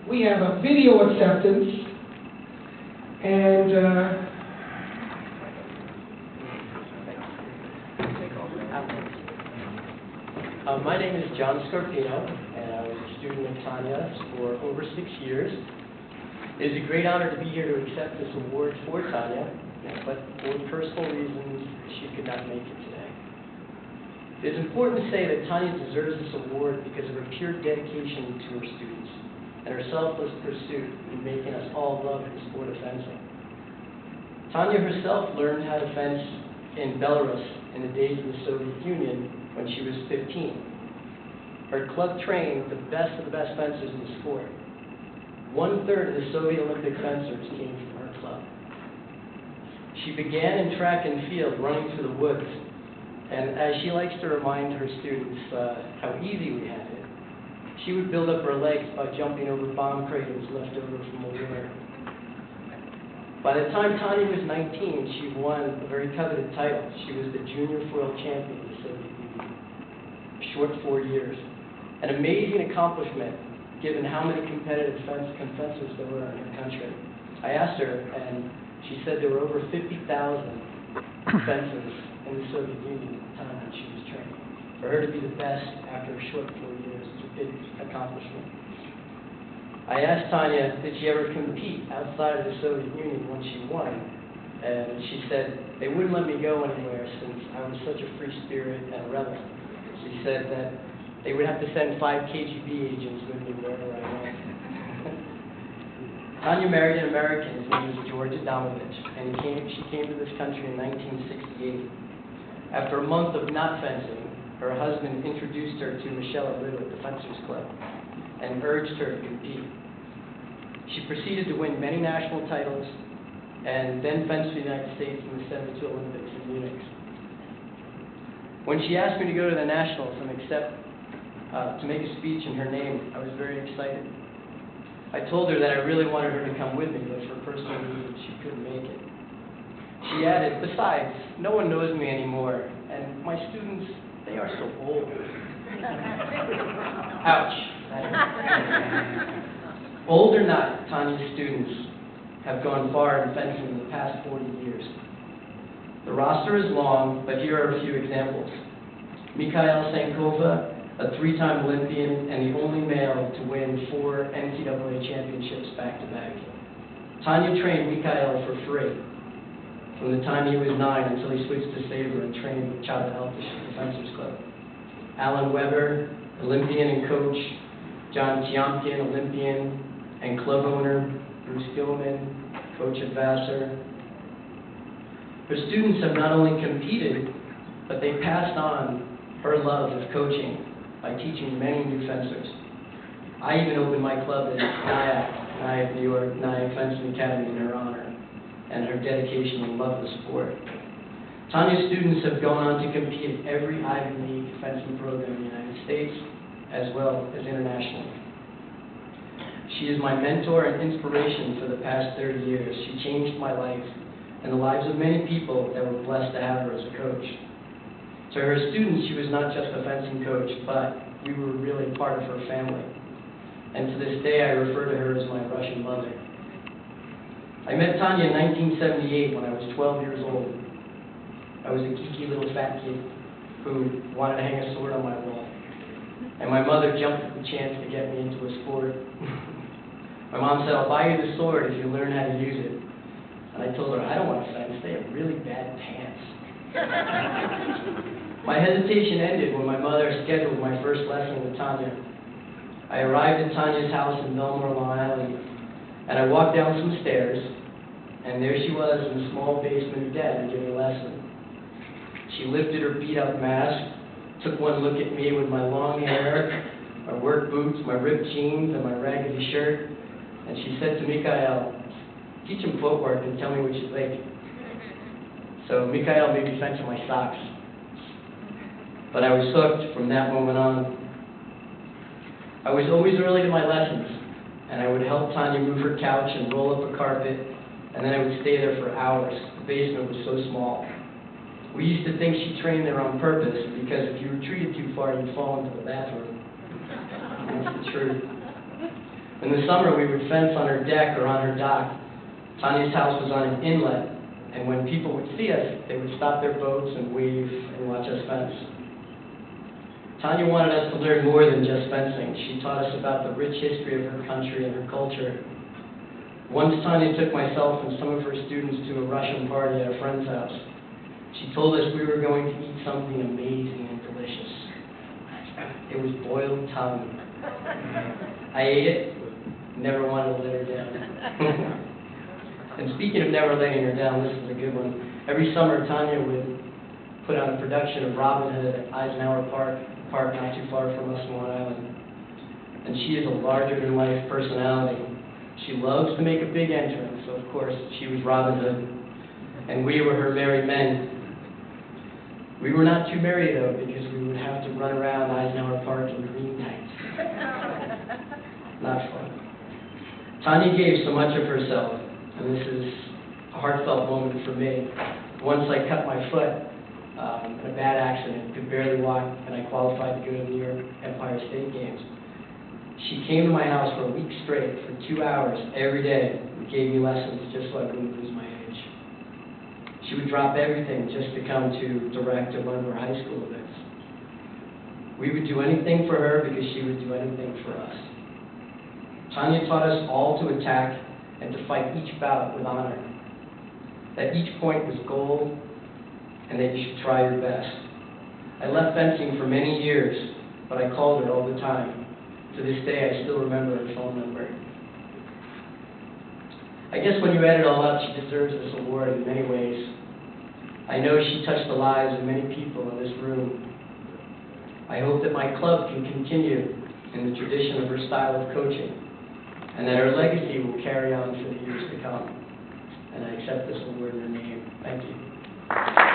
we have a video acceptance, and my name is John Scarpino, and I was a student of Tanya's for over 6 years. It is a great honor to be here to accept this award for Tanya, but for personal reasons, she could not make it today. It is important to say that Tanya deserves this award because of her pure dedication to her students and her selfless pursuit in making us all love the sport of fencing. Tanya herself learned how to fence in Belarus in the days of the Soviet Union when she was 15. Her club trained the best of the best fencers in the sport. 1/3 of the Soviet Olympic fencers came from her club. She began in track and field, running through the woods, and as she likes to remind her students how easy we had it, she would build up her legs by jumping over bomb craters left over from a war. By the time Tanya was 19, she won a very coveted title. She was the junior foil champion of the Soviet Union. A short 4 years. An amazing accomplishment, given how many competitive fencers there were in her country. I asked her, and she said there were over 50,000 fencers in the Soviet Union at the time when she was training. For her to be the best after a short 4 years is a big accomplishment. I asked Tanya, did she ever compete outside of the Soviet Union when she won? And she said, they wouldn't let me go anywhere since I was such a free spirit and a rebel. She said that they would have to send 5 KGB agents with me wherever I went. Tanya married an American. His name was George Adamovich, and she came to this country in 1968. After a month of not fencing, her husband introduced her to Michelle Abreu at the Fencers Club and urged her to compete. She proceeded to win many national titles and then fenced for the United States in the 72 Olympics in Munich. When she asked me to go to the Nationals and to make a speech in her name, I was very excited. I told her that I really wanted her to come with me, but for personal reasons, she couldn't make it. She added, besides, no one knows me anymore, and my students, they are so old. Ouch. Old or not, Tanya's students have gone far in fencing in the past 40 years. The roster is long, but here are a few examples. Mikhail Sankova, a 3-time Olympian and the only male to win 4 NCAA championships back-to-back. Tanya trained Mikhail for free from the time he was 9 until he switched to saber and trained with Chava Eltish at the Fencers Club. Alan Weber, Olympian and coach, John Tiomkian, Olympian and club owner, Bruce Gilman, coach at Vassar. Her students have not only competed, but they passed on her love of coaching by teaching many new fencers. I even opened my club at Nyack, New York, Nyack Fencing Academy in her honor, and her dedication and love of the sport. Tanya's students have gone on to compete at every Ivy League fencing program in the United States, as well as internationally. She is my mentor and inspiration for the past 30 years. She changed my life and the lives of many people that were blessed to have her as a coach. To her students, she was not just a fencing coach, but we were really part of her family. And to this day, I refer to her as my Russian mother. I met Tanya in 1978 when I was 12 years old. I was a geeky little fat kid who wanted to hang a sword on my wall. And my mother jumped at the chance to get me into a sport. My mom said, I'll buy you the sword if you learn how to use it. And I told her, I don't want to fence, they have really bad pants. My hesitation ended when my mother scheduled my first lesson with Tanya. I arrived at Tanya's house in Belmore, Long Island, and I walked down some stairs, and there she was in the small basement of Dad giving a lesson. She lifted her beat-up mask, took one look at me with my long hair, my work boots, my ripped jeans, and my raggedy shirt, and she said to Mikhail, teach him footwork and tell me what you think. So Mikhail made me fence in my socks. But I was hooked from that moment on. I was always early to my lessons, and I would help Tanya move her couch and roll up a carpet, and then I would stay there for hours. The basement was so small. We used to think she trained there on purpose, because if you retreated too far, you'd fall into the bathroom. And that's the truth. In the summer, we would fence on her deck or on her dock. Tanya's house was on an inlet, and when people would see us, they would stop their boats and wave and watch us fence. Tanya wanted us to learn more than just fencing. She taught us about the rich history of her country and her culture. Once Tanya took myself and some of her students to a Russian party at a friend's house. She told us we were going to eat something amazing and delicious. It was boiled tongue. I ate it, never wanted to let her down. And speaking of never letting her down, this is a good one. Every summer, Tanya would put on a production of Robin Hood at Eisenhower Park not too far from us in Long Island. And she is a larger-than-life personality. She loves to make a big entrance, so of course, she was Robin Hood. And we were her merry men. We were not too merry, though, because we would have to run around Eisenhower Park in green tights. Not fun. Tanya gave so much of herself, and this is a heartfelt moment for me. Once I cut my foot in a bad accident, could barely walk, and I qualified to go to the New York Empire State Games. She came to my house for a week straight, for 2 hours every day, and gave me lessons just so I wouldn't lose my age. She would drop everything just to come to direct one of our high school events. We would do anything for her because she would do anything for us. Tanya taught us all to attack and to fight each bout with honor. That each point was gold, and that you should try your best. I left fencing for many years, but I called her all the time. To this day, I still remember her phone number. I guess when you add it all up, she deserves this award in many ways. I know she touched the lives of many people in this room. I hope that my club can continue in the tradition of her style of coaching, and that her legacy will carry on for the years to come. And I accept this award in her name. Thank you.